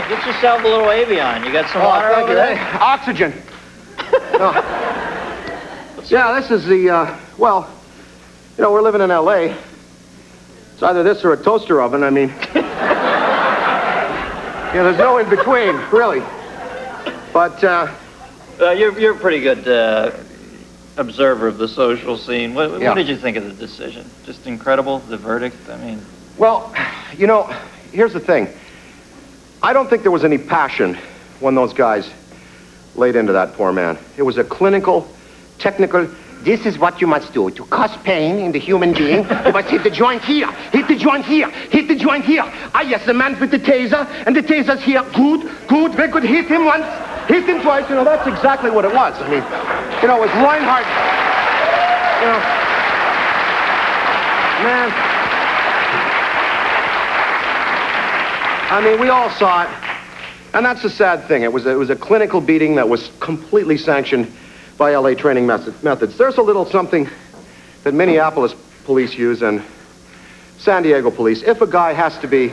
Get yourself a little Avion. You got some water over there? Hey, oxygen. Yeah, this is the, well, you know, we're living in L.A. It's either this or a toaster oven. I mean, yeah, there's no in between, really. But, you're a pretty good observer of the social scene. What did you think of the decision? Just incredible, the verdict? I mean... Well, you know, here's the thing. I don't think there was any passion when those guys laid into that poor man. It was a clinical, technical, this is what you must do. To cause pain in the human being, you must hit the joint here, hit the joint here, hit the joint here. Ah, yes, the man with the taser, and the taser's here. Good, good, very good. Hit him once, hit him twice. You know, that's exactly what it was. I mean, you know, it was Reinhardt. You know, man. I mean, we all saw it, and that's the sad thing. It was a clinical beating that was completely sanctioned by L.A. training methods. There's a little something that Minneapolis police use and San Diego police. If a guy has to be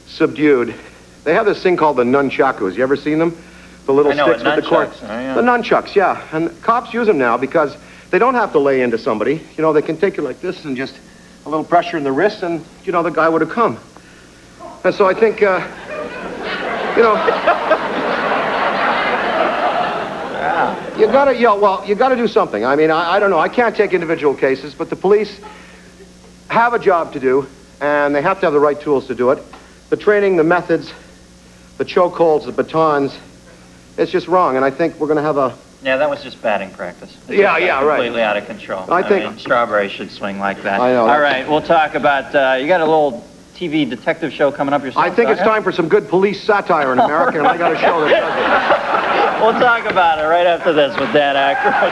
subdued, they have this thing called the nunchakus. You ever seen them? The little sticks with the cord. The nunchucks, yeah. And cops use them now because they don't have to lay into somebody. You know, they can take it like this and just a little pressure in the wrist, and, you know, the guy would have come. And so I think, you know... You gotta, you gotta do something. I mean, I don't know. I can't take individual cases, but the police have a job to do, and they have to have the right tools to do it. The training, the methods, the chokeholds, the batons, it's just wrong, and I think we're gonna have a... Yeah, that was just batting practice. It's right. Completely out of control. I mean, Strawberry should swing like that. I know. All right, we'll talk about, you got a little TV detective show coming up yourself. I think it's time for some good police satire in America, and I got a show that does it. We'll talk about it right after this with Dan Aykroyd.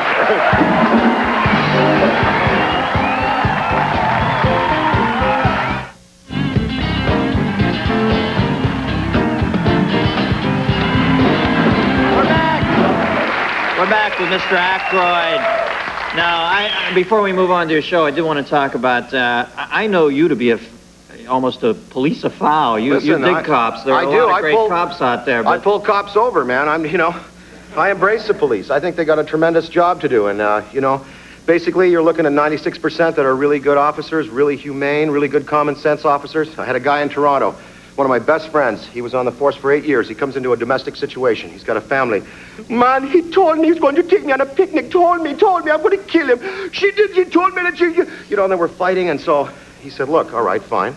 We're back with Mr. Aykroyd. Now, before we move on to your show, I do want to talk about, I know you to be almost a police-ophile. You dig cops. There are a lot of great cops out there. But... I pull cops over, man. I embrace the police. I think they got a tremendous job to do. And, you know, basically you're looking at 96% that are really good officers, really humane, really good common sense officers. I had a guy in Toronto, one of my best friends. He was on the force for 8 years. He comes into a domestic situation. He's got a family. Man, he told me he's going to take me on a picnic. Told me I'm going to kill him. She told me that you know, and they were fighting. And so he said, look, all right, fine.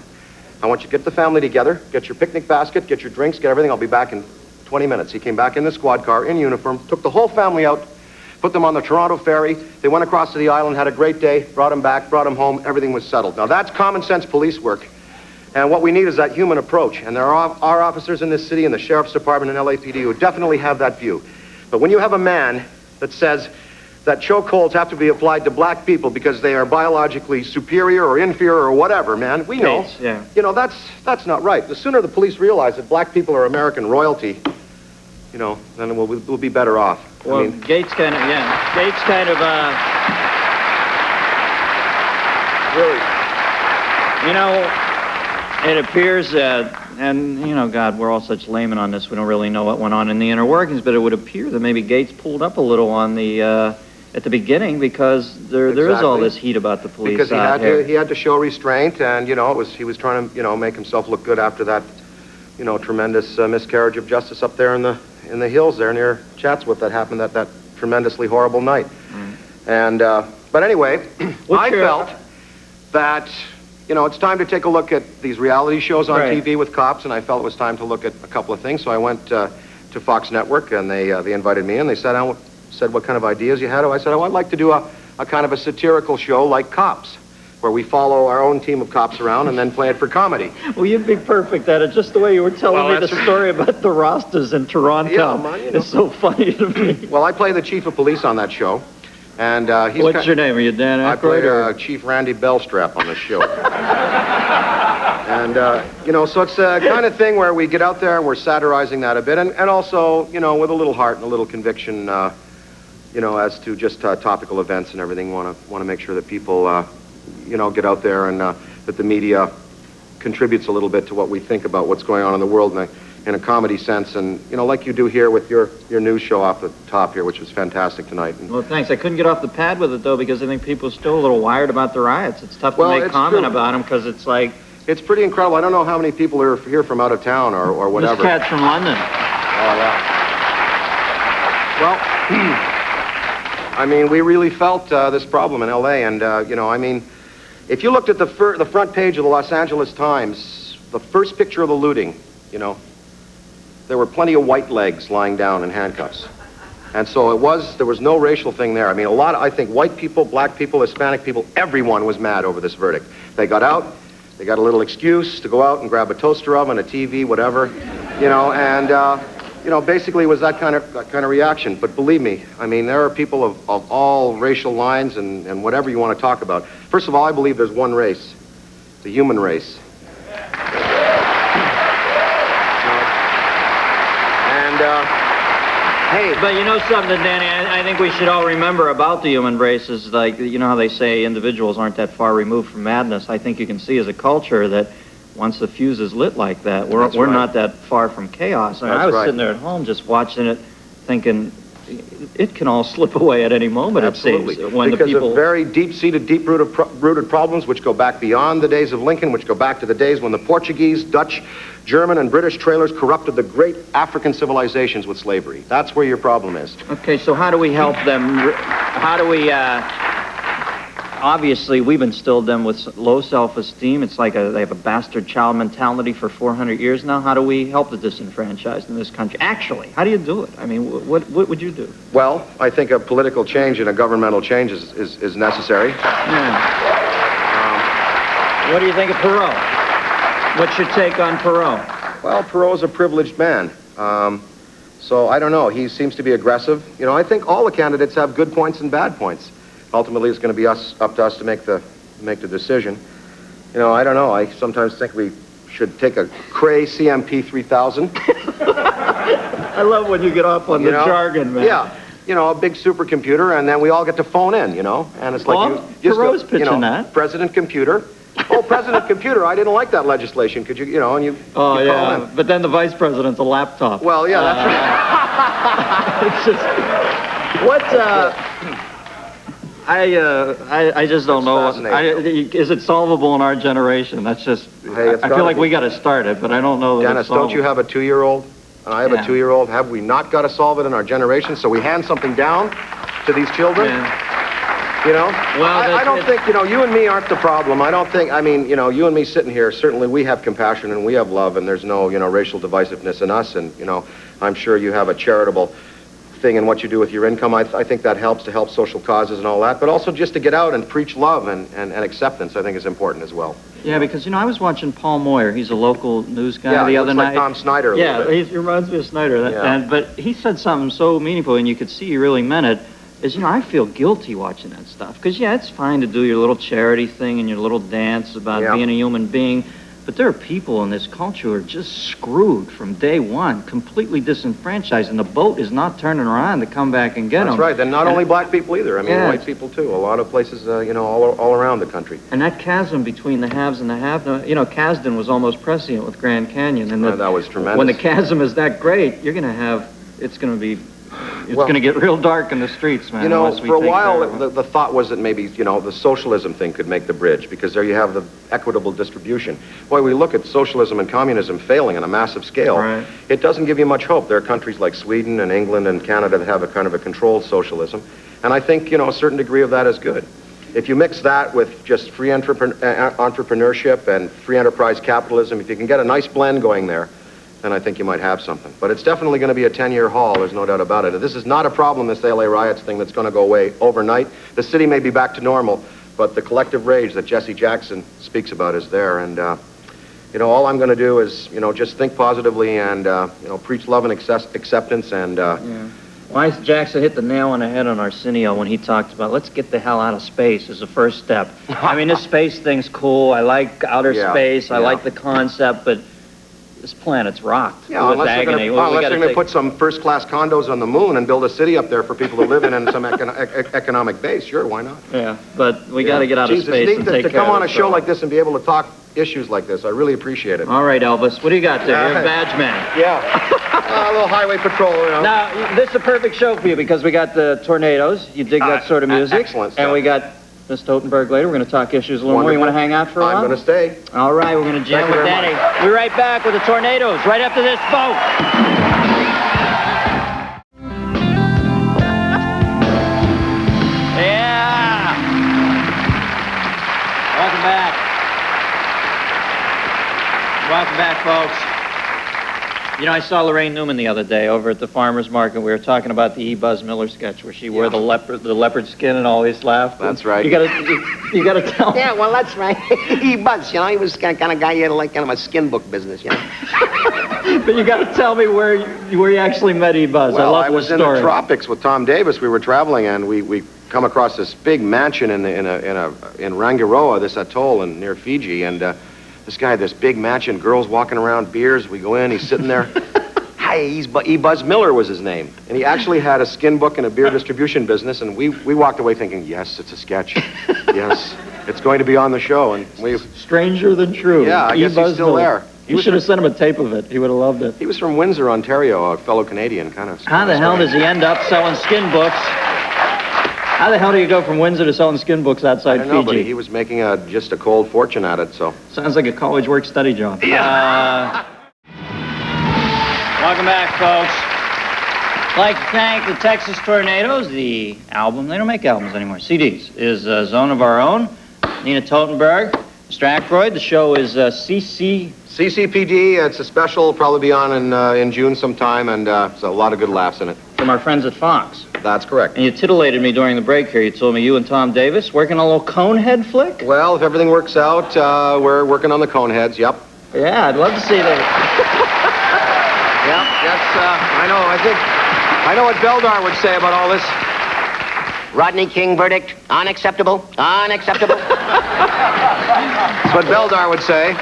I want you to get the family together, get your picnic basket, get your drinks, get everything. I'll be back in 20 minutes. He came back in the squad car, in uniform, took the whole family out, put them on the Toronto ferry. They went across to the island, had a great day, brought them back, brought them home. Everything was settled. Now, that's common sense police work. And what we need is that human approach. And there are officers in this city, in the Sheriff's Department and LAPD, who definitely have that view. But when you have a man that says that chokeholds have to be applied to black people because they are biologically superior or inferior or whatever, man, we know. Yeah. You know, that's not right. The sooner the police realize that black people are American royalty, you know, then we'll be better off. Well, I mean, Gates kind of, really, you know, it appears, and, you know, God, we're all such laymen on this, we don't really know what went on in the inner workings, but it would appear that maybe Gates pulled up a little on the, at the beginning, because there is all this heat about the police. Because he had to show restraint, and, you know, he was trying to, you know, make himself look good after that, you know, tremendous miscarriage of justice up there in the hills there near Chatsworth that happened that tremendously horrible night. And, but anyway, I felt that, you know, it's time to take a look at these reality shows on TV with cops, and I felt it was time to look at a couple of things. So I went to Fox Network, and they invited me in. They said what kind of ideas you had. I said, I'd like to do a kind of a satirical show like Cops, where we follow our own team of cops around and then play it for comedy. Well, you'd be perfect at it, just the way you were telling me the story about the Rastas in Toronto. Yeah, man, you know. It's so funny to me. Well, I play the chief of police on that show. And he's What's your name? Are you Dan Aykroyd? I play Chief Randy Bellstrap on the show. And, you know, so it's a kind of thing where we get out there and we're satirizing that a bit. And also, you know, with a little heart and a little conviction, you know, as to just topical events and everything. Want to make sure that people, you know, get out there and that the media contributes a little bit to what we think about what's going on in the world in a comedy sense. And, you know, like you do here with your news show off the top here, which was fantastic tonight. And, well, thanks. I couldn't get off the pad with it, though, because I think people are still a little wired about the riots. It's tough to make comment about them because it's like... It's pretty incredible. I don't know how many people are here from out of town or whatever. This cat's from London. Oh, yeah. Well, I mean, we really felt this problem in L.A. And, you know, I mean, if you looked at the front page of the Los Angeles Times, the first picture of the looting, you know, there were plenty of white legs lying down in handcuffs. And so there was no racial thing there. I mean, I think white people, black people, Hispanic people, everyone was mad over this verdict. They got out, they got a little excuse to go out and grab a toaster oven, a TV, whatever, you know, and, you know, basically it was that kind of reaction. But believe me, I mean, there are people of all racial lines and whatever you want to talk about. First of all, I believe there's one race, the human race. Hey, but you know something, Danny, I think we should all remember about the human race is like, you know how they say individuals aren't that far removed from madness. I think you can see as a culture that once the fuse is lit like that, we're not that far from chaos. I mean, I was sitting there at home just watching it thinking it can all slip away at any moment, Absolutely. It seems. When because the people... of very deep-seated, deep-rooted problems which go back beyond the days of Lincoln, which go back to the days when the Portuguese, Dutch, German, and British trailers corrupted the great African civilizations with slavery. That's where your problem is. Okay, so how do we help them? How do we... Obviously, we've instilled them with low self-esteem. It's like they have a bastard child mentality for 400 years now. How do we help the disenfranchised in this country? Actually, how do you do it? I mean, what would you do? Well, I think a political change and a governmental change is necessary. Yeah. What do you think of Perot? What's your take on Perot? Well, Perot's a privileged man. So I don't know. He seems to be aggressive. You know, I think all the candidates have good points and bad points. Ultimately, it's going to be up to us to make the decision. You know, I don't know. I sometimes think we should take a Cray CMP 3000. I love when you get off on the jargon, man. Yeah. You know, a big supercomputer, and then we all get to phone in, you know? And it's like Perot's pitching that. President Computer. Oh, President Computer, I didn't like that legislation. Could you, you know, and you call in. But then the vice president's a laptop. Well, yeah, that's right. It's just... I just don't know. Is it solvable in our generation? That's just... I feel like we got to start it, but I don't know that Dennis, don't you have a 2-year-old? And I have a 2-year-old. Have we not got to solve it in our generation? So we hand something down to these children? Yeah. You know? Well, I don't think, you know, you and me aren't the problem. I don't think, I mean, you know, you and me sitting here, certainly we have compassion and we have love and there's no, you know, racial divisiveness in us. And, you know, I'm sure you have a charitable thing in what you do with your income. I think that helps to help social causes and all that. But also just to get out and preach love and acceptance, I think is important as well. Yeah, because, you know, I was watching Paul Moyer. He's a local news guy the other night. Like Tom Snyder a little bit. He reminds me of Snyder. But he said something so meaningful, and you could see he really meant it, is, you know, I feel guilty watching that stuff. Because, yeah, it's fine to do your little charity thing and your little dance about being a human being, but there are people in this culture who are just screwed from day one, completely disenfranchised, and the boat is not turning around to come back and get them. That's right, and not only black people either. I mean, white people too. A lot of places, you know, all around the country. And that chasm between the haves and the have-nots, you know, Kasdan was almost prescient with Grand Canyon. And that was tremendous. When the chasm is that great, you're going to have, it's going to get real dark in the streets, man. You know, for a while, the thought was that maybe, you know, the socialism thing could make the bridge, because there you have the equitable distribution. Boy, we look at socialism and communism failing on a massive scale. Right. It doesn't give you much hope. There are countries like Sweden and England and Canada that have a kind of a controlled socialism. And I think, you know, a certain degree of that is good. If you mix that with just free entrepreneurship and free enterprise capitalism, if you can get a nice blend going there, then I think you might have something. But it's definitely going to be a 10-year haul, there's no doubt about it. This is not a problem, this LA riots thing, that's going to go away overnight. The city may be back to normal, but the collective rage that Jesse Jackson speaks about is there. And, you know, all I'm going to do is, you know, just think positively and, you know, preach love and acceptance and... Yeah. Why Jackson hit the nail on the head on Arsenio when he talked about let's get the hell out of space as a first step. I mean, this space thing's cool. I like outer space. I like the concept, but this planet's rocked with agony. Unless they're going to put some first-class condos on the moon and build a city up there for people to live in and some economic base. Sure, why not? Yeah, but we got to get out of space and take care of it. To come on a show like this and be able to talk issues like this, I really appreciate it. All right, Elvis, what do you got there? You're a badge man. Yeah. A little highway patrol, you know. Now, this is a perfect show for you because we got the Tornadoes. You dig that sort of music. Excellent stuff. And we got Miss Totenberg later. We're going to talk issues a little more. You want to hang out for a while? I'm going to stay. All right, we're going to jam with Danny. We'll be right back with the Tornadoes right after this vote. Yeah! Welcome back. Welcome back, folks. You know, I saw Lorraine Newman the other day over at the farmer's market. We were talking about the E. Buzz Miller sketch where she wore the leopard skin and always laughed. That's right. You gotta tell me. Yeah, well, that's right. He Buzz, you know, he was the kind of guy who had like kind of a skin book business, you know. But you gotta tell me where you actually met E. Buzz. Well, I love the story. in the tropics with Tom Davis. We were traveling and we come across this big mansion in Rangiroa, this atoll near Fiji, and this guy had this big mansion, girls walking around, beers. We go in, he's sitting there. Hi, E. Buzz Miller was his name. And he actually had a skin book and a beer distribution business, and we walked away thinking, yes, it's a sketch. Yes, it's going to be on the show. And we Stranger than true. Yeah, I guess he's still there. You should have sent him a tape of it. He would have loved it. He was from Windsor, Ontario, a fellow Canadian kind of. How the hell does he end up selling skin books? How the hell do you go from Windsor to selling skin books outside Fiji? I don't know, but he was making just a cold fortune at it, so. Sounds like a college work-study job. Yeah. Welcome back, folks. I'd like to thank the Texas Tornadoes. The album, they don't make albums anymore, CDs, is Zone of Our Own. Nina Totenberg, Mr. Aykroyd. The show is C.C.P.D. It's a special, probably be on in June sometime, and there's a lot of good laughs in it. From our friends at Fox. That's correct. And you titillated me during the break here. You told me you and Tom Davis working on a little Conehead flick? Well, if everything works out, we're working on the Coneheads, yep. Yeah, I'd love to see that. Yep, I know what Beldar would say about all this. Rodney King verdict, unacceptable, unacceptable. That's what Beldar would say.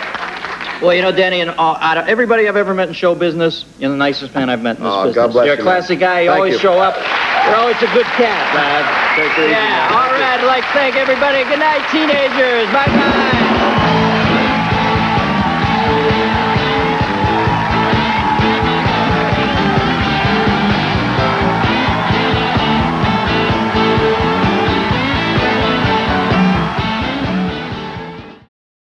Well, you know, Danny, and out of everybody I've ever met in show business, you're the nicest man I've met in this business. God bless You're you, a classy guy. You Thank always you. show up. You're always a good cat, man. Take it easy, man. All right. I'd like to thank everybody. Good night, teenagers. Bye-bye.